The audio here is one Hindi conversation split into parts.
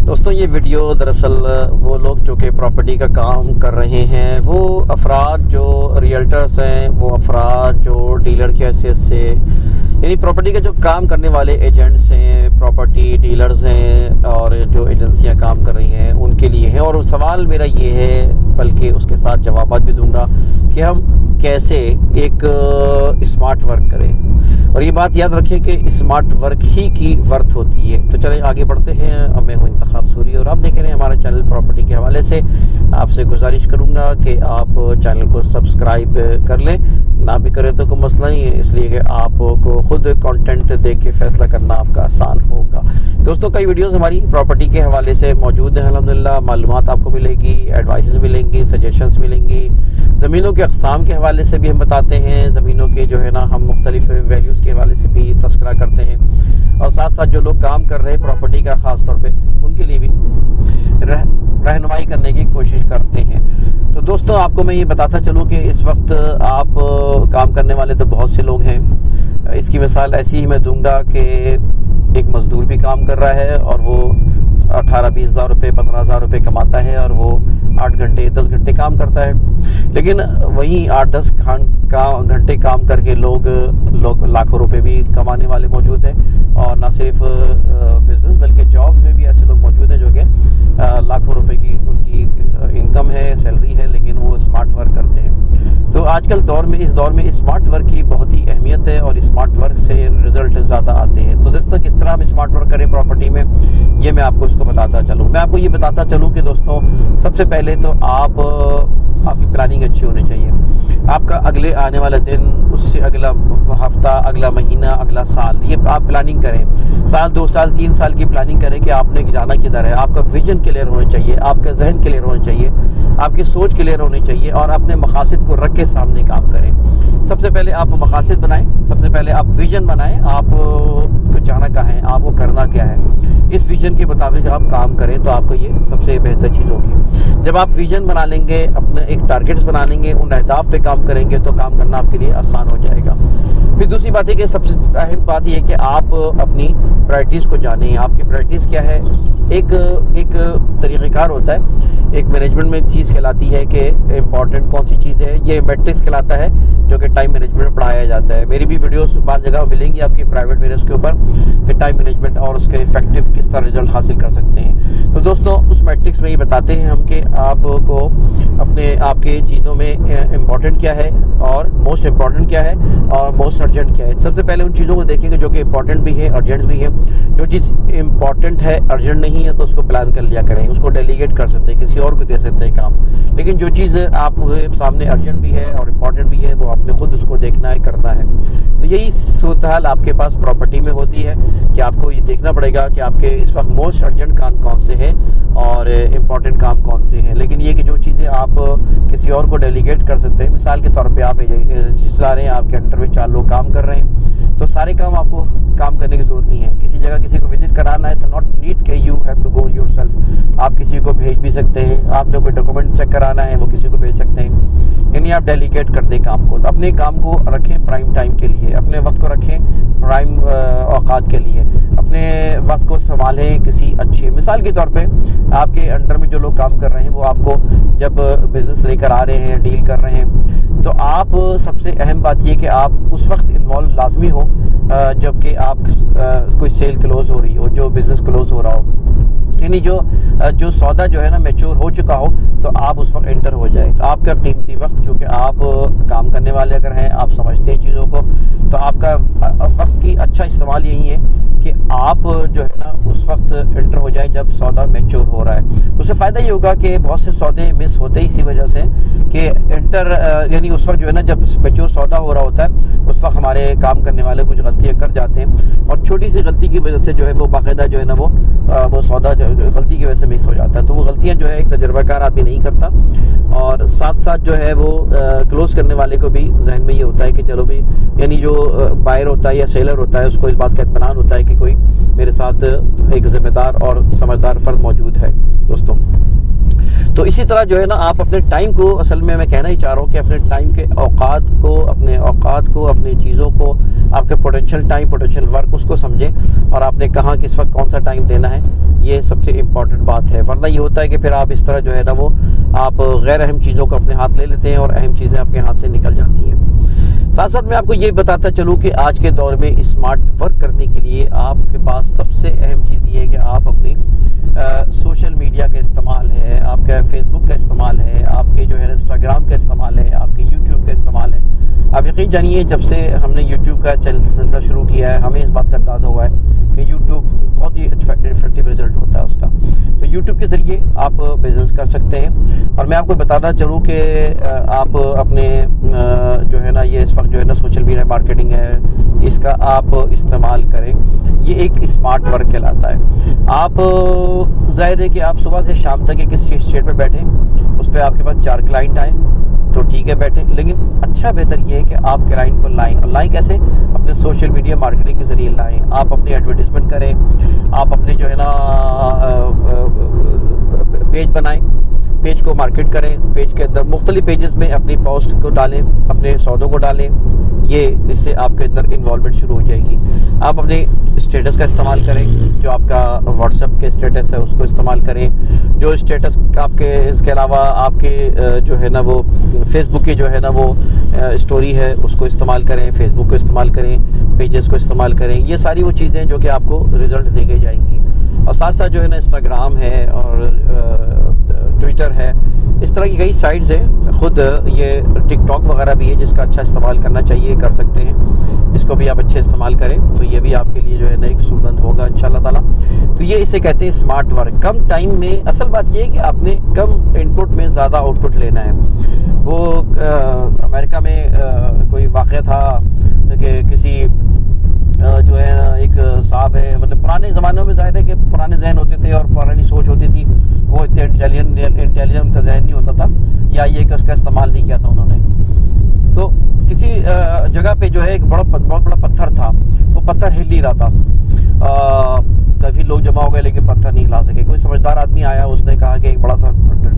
दोस्तों ये वीडियो दरअसल वो लोग जो कि प्रॉपर्टी का काम कर रहे हैं, वो अफराद जो रियल्टर्स हैं, वो अफराद जो डीलर की हैसियत से यानी प्रॉपर्टी का जो काम करने वाले एजेंट्स हैं, प्रॉपर्टी डीलर्स हैं और जो एजेंसियां काम कर रही हैं उनके लिए है। और सवाल मेरा ये है, बल्कि उसके साथ जवाब भी दूंगा कि हम कैसे एक स्मार्ट वर्क करें। और ये बात याद रखें कि स्मार्ट वर्क ही की वर्थ होती है। तो चलें आगे बढ़ते हैं। मैं हूं इंतखाब सूरी और आप देख रहे हैं हमारा चैनल प्रॉपर्टी के हवाले से। आपसे गुजारिश करूंगा कि आप चैनल को सब्सक्राइब कर लें, ना भी करें तो कोई मसला नहीं है, इसलिए कि आपको खुद कंटेंट देख के फैसला करना आपका आसान होगा। दोस्तों कई वीडियोस हमारी प्रॉपर्टी के हवाले से मौजूद हैं अल्हम्दुलिल्लाह। मालूमात आपको मिलेगी, एडवाइसेस मिलेंगी, सजेशंस मिलेंगी। ज़मीनों के अक़साम के हवाले से भी हम बताते हैं, ज़मीनों के जो है ना हम मुख्तलिफ वैल्यूज़ के हवाले से भी तस्करा करते हैं। और साथ साथ जो लोग काम कर रहे हैं प्रॉपर्टी का ख़ास तौर पे उनके लिए भी रहनुमाई करने की कोशिश करते हैं। तो दोस्तों आपको मैं ये बताता चलूँ कि इस वक्त आप काम करने वाले तो बहुत से लोग हैं। इसकी मिसाल ऐसी ही मैं दूंगा कि एक मज़दूर भी काम कर रहा है और वो 18-20 हज़ार रुपये 15 हज़ार रुपये कमाता है और वो 8 घंटे 10 घंटे काम करता है। लेकिन वहीं 8-10 घंटे काम करके लोग लाखों रुपए भी कमाने वाले मौजूद हैं। और ना सिर्फ बिज़नेस बल्कि जॉब्स में भी ऐसे लोग मौजूद हैं जो कि लाखों रुपए की उनकी इनकम है, सैलरी है, लेकिन वो स्मार्ट वर्क करते हैं। तो आजकल इस दौर में स्मार्ट वर्क की बहुत ही अहमियत है और स्मार्ट वर्क से रिज़ल्ट ज़्यादा आते हैं। तो दोस्तों किस तरह हम स्मार्ट वर्क करें प्रॉपर्टी में, ये मैं आपको इसको बताता चलूँ। मैं आपको ये बताता चलूँ कि दोस्तों सबसे पहले तो आपकी प्लानिंग अच्छी होनी चाहिए। आपका अगले आने वाला दिन, उससे अगला हफ्ता, अगला महीना, अगला साल, ये आप प्लानिंग करें। साल 2 साल 3 साल की प्लानिंग करें कि आपने जाना किधर है। आपका विजन क्लियर होना चाहिए, आपका जहन क्लियर होना चाहिए, आपकी सोच क्लियर होनी चाहिए और अपने मकासद को रख के सामने काम करें। सबसे पहले आप मकासद बनाएं, सबसे पहले आप विजन बनाएं, आपको जाना कहाँ है, आपको करना क्या है। इस विजन के मुताबिक आप काम करें तो आपको ये सबसे बेहतर चीज़ होगी। जब आप विजन बना लेंगे, अपने एक टारगेट्स बना लेंगे, उन अहदाफ पे काम करेंगे तो काम करना आपके लिए आसान हो जाएगा। फिर दूसरी बात है कि सबसे अहम बात यह है कि आप अपनी प्रायोरिटीज़ को जानें। आपकी प्रायोरिटीज़ क्या है। एक तरीक़ेकार होता है, एक मैनेजमेंट में चीज़ कहलाती है कि इम्पॉर्टेंट कौन सी चीज़ है। ये मैट्रिक्स कहलाता है जो कि टाइम मैनेजमेंट में पढ़ाया जाता है। मेरी भी वीडियोस बाद जगह मिलेंगी आपकी प्राइवेट वीडियोस के ऊपर कि टाइम मैनेजमेंट और उसके इफेक्टिव किस तरह रिजल्ट हासिल कर सकते हैं। तो दोस्तों उस मैट्रिक्स में ये बताते हैं हम कि आपको आपके चीज़ों में इम्पॉर्टेंट क्या है और मोस्ट इम्पॉर्टेंट क्या है और मोस्ट अर्जेंट क्या है। सबसे पहले उन चीज़ों को देखेंगे जो कि इम्पॉर्टेंट भी है, अर्जेंट भी है। जो चीज़ इम्पॉर्टेंट है, अर्जेंट नहीं है, तो उसको प्लान कर लिया करें, उसको डेलीगेट कर सकते हैं, किसी और को दे सकते हैं काम। लेकिन जो चीज़ आपके सामने अर्जेंट भी है और इम्पॉर्टेंट भी है, वो आपने खुद उसको देखना है, करना है। तो यही सूरत हाल आपके पास प्रॉपर्टी में होती है कि आपको ये देखना पड़ेगा कि आपके इस वक्त मोस्ट अर्जेंट काम कौन से हैं और इम्पॉर्टेंट काम कौन से हैं। लेकिन ये कि जो चीज़ें आप किसी और को डेलीगेट कर सकते हैं, मिसाल के तौर पे आप एजेंसी चला रहे हैं, आपके अंडर में 4 लोग काम कर रहे हैं, तो सारे काम आपको काम करने की ज़रूरत नहीं है। किसी जगह किसी को विजिट कराना है तो नॉट नीड के you have to go yourself. आप किसी को भेज भी सकते हैं। आपने कोई डॉक्यूमेंट चेक कराना है वो किसी को भेज सकते हैं, यानी आप डेलीगेट कर दें काम को। तो अपने काम को रखें प्राइम टाइम के लिए, अपने वक्त को रखें प्राइम औकात के लिए, अपने वक्त को संभालें किसी अच्छे। मिसाल के तौर पे आपके अंडर में जो लोग काम कर रहे हैं वो आपको जब बिज़नेस लेकर आ रहे हैं, डील कर रहे हैं, तो आप सबसे अहम बात ये कि आप उस वक्त इन्वॉल्व लाजमी हो जबकि आप कोई सेल क्लोज़ हो रही हो, जो बिज़नेस क्लोज़ हो रहा हो, यानी जो सौदा जो है ना मैच्योर हो चुका हो, तो आप उस वक्त एंटर हो जाए। आपका कीमती वक्त, क्योंकि आप काम करने वाले अगर हैं, आप समझते हैं चीज़ों को, तो आपका वक्त की अच्छा इस्तेमाल यही है कि आप जो है ना उस वक्त एंटर हो जाए जब सौदा मैच्योर हो रहा है। उससे फ़ायदा ये होगा कि बहुत से सौदे मिस होते ही इसी वजह से कि एंटर यानी उस वक्त जो है ना जब मैच्योर सौदा हो रहा होता है उस वक्त हमारे काम करने वाले कुछ गलतियाँ कर जाते हैं और छोटी सी गलती की वजह से जो है वो बाकायदा जो है ना वो सौदा गलती की वजह से मिस हो जाता है। तो वो गलतियाँ जो है एक तजर्बाकार आदमी नहीं करता और साथ साथ जो है वो क्लोज़ करने वाले को भी जहन में ये होता है कि चलो भी, यानी जो बायर होता है या सेलर होता है उसको इस बात का इत्मीनान होता है कि कोई मेरे साथ एक जिम्मेदार और समझदार फर्द मौजूद है। दोस्तों तो इसी तरह जो है ना आप अपने टाइम को, असल में मैं कहना ही चाह रहा हूँ कि अपने टाइम के औकात को अपनी चीज़ों को, आपके पोटेंशियल टाइम, पोटेंशियल वर्क, उसको समझें और आपने कहाँ किस वक्त कौन सा टाइम देना है ये सबसे इम्पॉर्टेंट बात है। वरना ये होता है कि फिर आप इस तरह जो है ना वो आप गैर अहम चीज़ों को अपने हाथ ले लेते हैं और अहम चीज़ें आपके हाथ से निकल जाती हैं। साथ साथ मैं आपको ये बताता चलूँ कि आज के दौर में स्मार्ट वर्क करने के लिए आपके पास सबसे अहम चीज़ ये है कि आप अपनी सोशल मीडिया का इस्तेमाल है, आपका फेसबुक का इस्तेमाल है, आपके जो है इंस्टाग्राम का इस्तेमाल है, आपके यूट्यूब का इस्तेमाल है। आप यकीन जानिए जब से हमने यूट्यूब का सिलसिला शुरू किया है हमें इस बात का अंदाज़ा हुआ है कि यूट्यूब बहुत ही इफेक्टिव रिज़ल्ट होता है उसका। तो यूट्यूब के ज़रिए आप बिज़नेस कर सकते हैं। और मैं आपको बताना चलूँ कि आप अपने जो है ना ये इस वक्त जो है ना सोशल मीडिया मार्केटिंग है इसका आप इस्तेमाल करें। ये एक स्मार्ट वर्क कहलाता है। आप जाहिर है कि आप सुबह से शाम तक एक स्टेट पे बैठे, उस पर आपके पास 4 क्लाइंट आए तो ठीक है बैठे, लेकिन अच्छा बेहतर ये है कि आप क्लाइंट को लाएं। और लाएं कैसे? अपने सोशल मीडिया मार्केटिंग के ज़रिए लाएं। आप अपनी एडवर्टीजमेंट करें, आप अपने जो है ना पेज बनाएं, पेज को मार्केट करें, पेज के अंदर मुख्तलिफ पेजेस में अपनी पोस्ट को डालें, अपने सौदों को डालें। ये इससे आपके अंदर इन्वॉल्वमेंट शुरू हो जाएगी। आप अपने स्टेटस का इस्तेमाल करें, जो आपका व्हाट्सएप के स्टेटस है उसको इस्तेमाल करें। जो स्टेटस आपके इसके अलावा आपके जो है ना वो फेसबुक की जो है ना वो स्टोरी है उसको इस्तेमाल करें, फेसबुक को इस्तेमाल करें, पेजेस को इस्तेमाल करें। ये सारी वो चीज़ें जो कि आपको रिज़ल्ट दे के जाएंगी। और साथ साथ जो है ना इंस्टाग्राम है और ट्विटर है, इस तरह की कई साइट्स हैं। ख़ुद ये टिकटॉक वगैरह भी है जिसका अच्छा इस्तेमाल करना चाहिए, कर सकते हैं। इसको भी आप अच्छे इस्तेमाल करें तो ये भी आपके लिए जो है ना एक सूरत होगा इंशाल्लाह ताला। तो ये इसे कहते हैं स्मार्ट वर्क। कम टाइम में, असल बात ये है कि आपने कम इनपुट में ज़्यादा आउटपुट लेना है। वो अमेरिका में कोई वाक़या था कि किसी जो है ना एक साहब है, मतलब पुराने ज़मानों में ज़ाहिर है कि पुराने जहन होते थे और पुरानी सोच होती थी, वो इतने इंटेलिजेंट उनका जहन नहीं होता था, या ये कि उसका इस्तेमाल नहीं किया था उन्होंने। तो किसी जगह पे जो है एक बहुत बड़ा पत्थर था, वो पत्थर हिल नहीं रहा था। काफ़ी लोग जमा हो गए लेकिन पत्थर नहीं हिला सके। कोई समझदार आदमी आया, उसने कहा कि एक बड़ा सा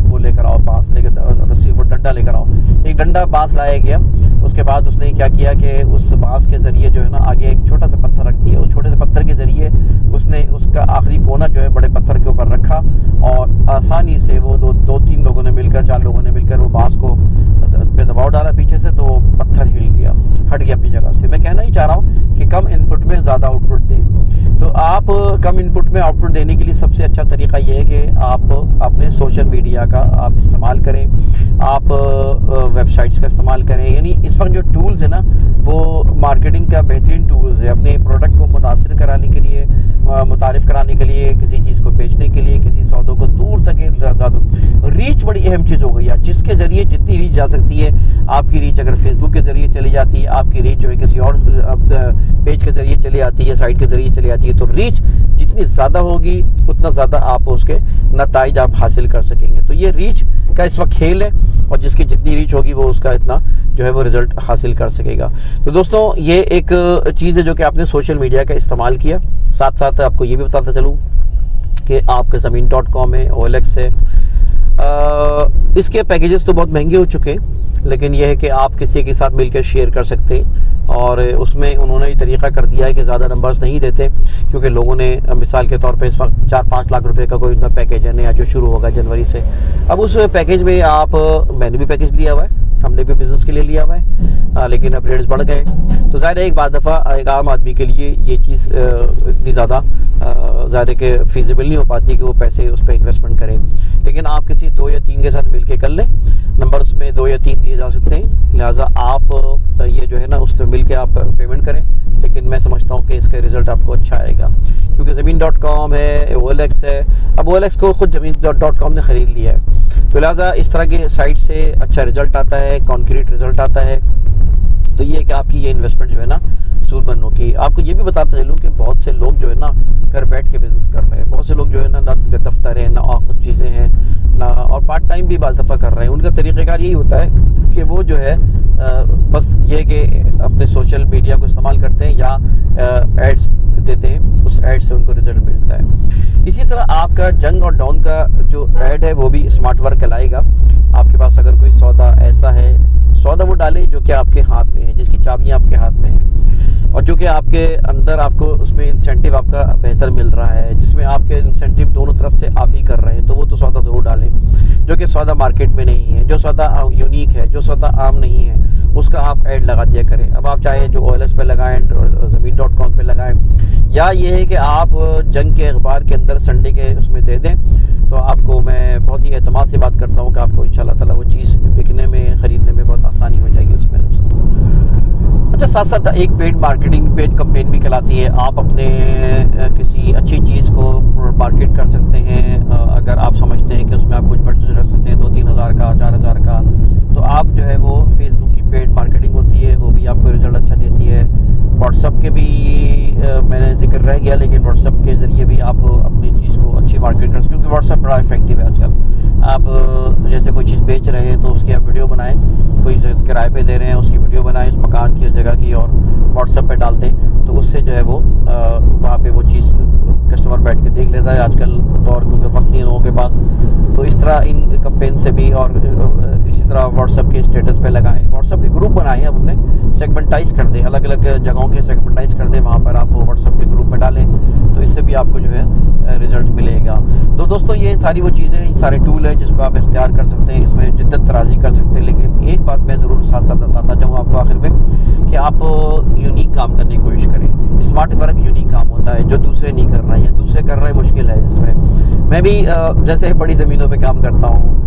वो लेकर आओ, बांस लेकर, रस्सी वो डंडा लेकर आओ। एक डंडा बांस लाया गया। उसके बाद उसने क्या किया कि उस बांस के ज़रिए जो है ना आगे एक छोटा सा पत्थर रख दिया। उस छोटे से पत्थर के ज़रिए उसने उसका आखिरी कोना जो है बड़े पत्थर के ऊपर रखा और आसानी से वो दो तीन लोगों ने मिलकर, 4 लोगों ने मिलकर वो बांस को पे दबाव डाला पीछे से, तो पत्थर हिल गया, हट गया अपनी जगह से। मैं कहना ही चाह रहा हूँ कि कम इनपुट में ज़्यादा आउटपुट दें। तो आप कम इनपुट में आउटपुट देने के लिए सबसे अच्छा तरीका ये है कि आप अपने सोशल मीडिया का आप इस्तेमाल करें, आप वेबसाइट्स का इस्तेमाल करें। यानी इस वक्त जो टूल्स है ना वो मार्केटिंग का बेहतरीन टूल्स है। अपने प्रोडक्ट को मुतासिर कराने के लिए, मुतारिफ कराने के लिए, किसी चीज़ को बेचने के लिए, किसी सौदों को दूर तक रीच बड़ी अहम चीज़ हो गई है, जिसके ज़रिए जितनी रीच जा सकती है। आपकी रीच अगर फेसबुक के ज़रिए चली जाती है, आपकी रीच जो है किसी और पेज के ज़रिए चली आती है, साइट के ज़रिए चली आती है, तो रीच जितनी ज़्यादा होगी उतना ज़्यादा आप उसके नताइज आप हासिल कर सकेंगे। तो ये रीच का इस वक्त खेल है और जिसकी जितनी रीच होगी वो उसका इतना जो है वो रिज़ल्ट हासिल कर सकेगा। तो दोस्तों ये एक चीज़ है जो कि आपने सोशल मीडिया का इस्तेमाल किया। साथ साथ आपको ये भी बताता चलूँ कि आपके ज़मीन.com है, OLX है। इसके पैकेजेस तो बहुत महंगे हो चुके हैं, लेकिन यह है कि आप किसी के साथ मिलकर शेयर कर सकते हैं। और उसमें उन्होंने ये तरीक़ा कर दिया है कि ज़्यादा नंबर्स नहीं देते, क्योंकि लोगों ने मिसाल के तौर पे इस वक्त 4-5 लाख रुपए का कोई उनका पैकेज है नया जो शुरू होगा जनवरी से। अब उस पैकेज में आप, मैंने भी पैकेज लिया हुआ है, हमने भी बिज़नेस के लिए लिया हुआ है, लेकिन अब रेट्स बढ़ गए। तो ज़ाहिर है एक बार दफ़ा एक आम आदमी के लिए ये चीज़ इतनी ज़्यादा ज़्यादा के फीजिबल नहीं हो पाती कि वो पैसे उस पर इन्वेस्टमेंट करें। लेकिन आप किसी 2 या 3 के साथ मिल के कर लें, नंबर उसमें 2 या 3 दिए जा सकते हैं, लिहाजा आप ये जो है ना उससे मिल के आप पेमेंट करें। लेकिन मैं समझता हूँ कि इसका रिज़ल्ट आपको अच्छा आएगा, क्योंकि ज़मीन.com है, OLX है। अब OLX को खुद ज़मीन.com ने ख़रीद लिया है, तो लिहाजा इस तरह के साइट से अच्छा रिज़ल्ट आता है, कॉन्क्रीट रिज़ल्ट आता है। तो ये कि आपकी ये इन्वेस्टमेंट जो है ना सूदमंद होगी। आपको ये भी बताता चलूँ कि बहुत से लोग जो है ना घर बैठ के बिज़नेस कर रहे हैं। बहुत से लोग जो है ना दफ्तर है ना और कुछ चीज़ें हैं ना, और पार्ट टाइम भी बाज़ दफ़ा कर रहे हैं। उनका तरीक़ेकार यही होता है कि वो जो है बस ये कि अपने सोशल मीडिया को इस्तेमाल करते हैं या एड्स देते हैं, उस एड से उनको रिज़ल्ट मिलता है। इसी तरह आपका जंग और डाउन का जो एड है वो भी स्मार्ट वर्क कहलाएगा। आपके पास अगर कोई सौदा ऐसा है, सौदा वो डाले जो कि आपके हाथ में है, जिसकी चाबियाँ आपके हाथ में है, और जो कि आपके अंदर आपको उसमें इंसेंटिव आपका बेहतर मिल रहा है, जिसमें आपके इंसेंटिव दोनों तरफ से आप ही कर रहे हैं, तो वो तो सौदा ज़रूर डालें जो कि सौदा मार्केट में नहीं है, जो सौदा यूनिक है, जो सौदा आम नहीं है, उसका आप ऐड लगा दिया करें। अब आप चाहे जो OLX पे लगाएं, ज़मीन.com पे लगाएं, या ये है कि आप जंग के अखबार के अंदर संडे के उसमें दे दें, तो आपको मैं बहुत ही एतमाद से बात करता हूँ कि आपको इंशाल्लाह ताला वो चीज़ बिकने में, ख़रीदने में बहुत आसानी हो जाएगी उसमें। अच्छा, साथ साथ एक पेड मार्केटिंग, पेड कैंपेन भी कहलाती है। आप अपने किसी अच्छी चीज़ को मार्केट कर सकते हैं। अगर आप समझते हैं कि उसमें आप कुछ बजट रख सकते हैं 2-3 हज़ार का, 4 हज़ार का, तो आप जो है वो फेसबुक की पेड मार्केटिंग होती है, वो भी आपको रिज़ल्ट अच्छा देती है। व्हाट्सअप के भी मैंने जिक्र रह गया, लेकिन व्हाट्सअप के ज़रिए भी आप अपनी चीज़ को अच्छी मार्केट कर सकते, क्योंकि व्हाट्सअप बड़ा इफेक्टिव है आजकल। आप जैसे कोई चीज़ बेच रहे हैं तो उसकी आप वीडियो बनाएं, कोई किराए पे दे रहे हैं उसकी वीडियो बनाएं, उस मकान की, उस जगह की, और व्हाट्सएप पे डाल दें, तो उससे जो है वो वहाँ पे वो चीज़ कस्टमर बैठ के देख लेता है आजकल दौर, क्योंकि वक्त नहीं है लोगों के पास। तो इस तरह इन कैंपेन से भी, और इसी तरह व्हाट्सएप के स्टेटस पे लगाएं, व्हाट्सएप के ग्रुप बनाएं, आप अपने सेगमेंटाइज कर दें, अलग अलग जगहों के सेगमेंटाइज कर दें, वहाँ पर आप वो व्हाट्सएप के ग्रुप में डालें, तो इससे भी आपको जो है रिज़ल्ट मिलेगा। तो दोस्तों, ये सारी वो चीज़ें, ये सारे टूल हैं जिसको आप इख्तियार कर सकते हैं, इसमें जिद्दत तराजी कर सकते हैं। लेकिन एक बात मैं ज़रूर साथ साथ बताता जाऊँ आपको आखिर में, कि आप यूनिक काम करने की कोशिश करें। स्मार्ट वर्क यूनिक काम होता है जो दूसरे नहीं कर रहे हैं, दूसरे कर रहे हैं मुश्किल है। जिसमें मैं भी जैसे बड़ी ज़मीनों पे काम करता हूँ,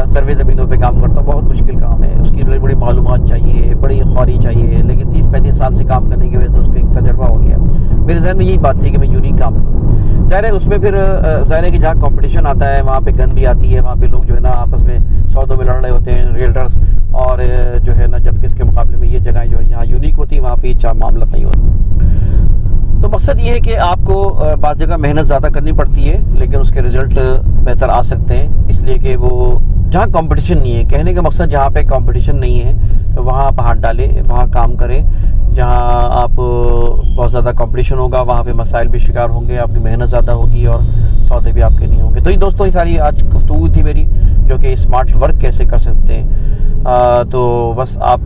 सर्वे ज़मीनों पे काम करता हूँ, बहुत मुश्किल काम है, उसकी बड़ी बड़ी मालूमात चाहिए, बड़ी ख्वारी चाहिए, लेकिन 30-35 साल से काम करने की वजह से उसका एक तजर्बा हो गया। मेरे जहन में यही बात थी कि मैं यूनिक काम करूँ। ज़ाहिर है उसमें फिर ज़ाहिर है कि जहाँ कंपटीशन आता है वहाँ पे गंद भी आती है, वहाँ पे लोग जो है ना आपस में सौदों में लड़ रहे होते हैं, रियल्टर्स, और जो है ना, जबकि इसके मुकाबले में ये जगहें जो है यहाँ यूनिक होती है, वहाँ पे अच्छा मामला नहीं होता। तो मकसद ये है कि आपको बाज़ जगह मेहनत ज़्यादा करनी पड़ती है, लेकिन उसके रिज़ल्ट बेहतर आ सकते हैं, इसलिए कि वो जहाँ कंपटीशन नहीं है, कहने का मकसद जहाँ पे कंपटीशन नहीं है वहाँ आप हाथ डालें, वहाँ काम करें। जहाँ आप बहुत ज़्यादा कंपटीशन होगा वहाँ पे मसाइल भी शिकार होंगे, आपकी मेहनत ज़्यादा होगी और सौदे भी आपके नहीं होंगे। तो ये दोस्तों, ये सारी आज गुफ्तगू थी मेरी, जो कि स्मार्ट वर्क कैसे कर सकते हैं। तो बस आप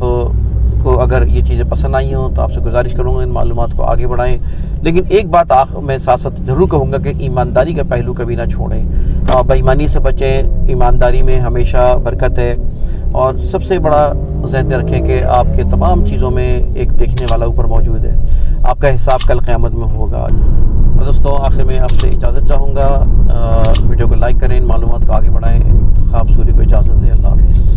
को अगर ये चीज़ें पसंद आई हों तो आपसे गुजारिश करूँगा इन मालूमात को आगे बढ़ाएं। लेकिन एक बात मैं साथ साथ ज़रूर कहूँगा कि ईमानदारी का पहलू कभी ना छोड़ें, बेईमानी से बचें। ईमानदारी में हमेशा बरकत है, और सबसे बड़ा ज़हन में रखें कि आपके तमाम चीज़ों में एक देखने वाला ऊपर मौजूद है, आपका हिसाब कल क़यामत में होगा। तो दोस्तों, आखिर में आपसे इजाज़त चाहूँगा, वीडियो को लाइक करें, इन मालूमात को आगे बढ़ाएँ, ख्वाब सूरी को इजाज़त दें। अल्लाह हाफ़िज़।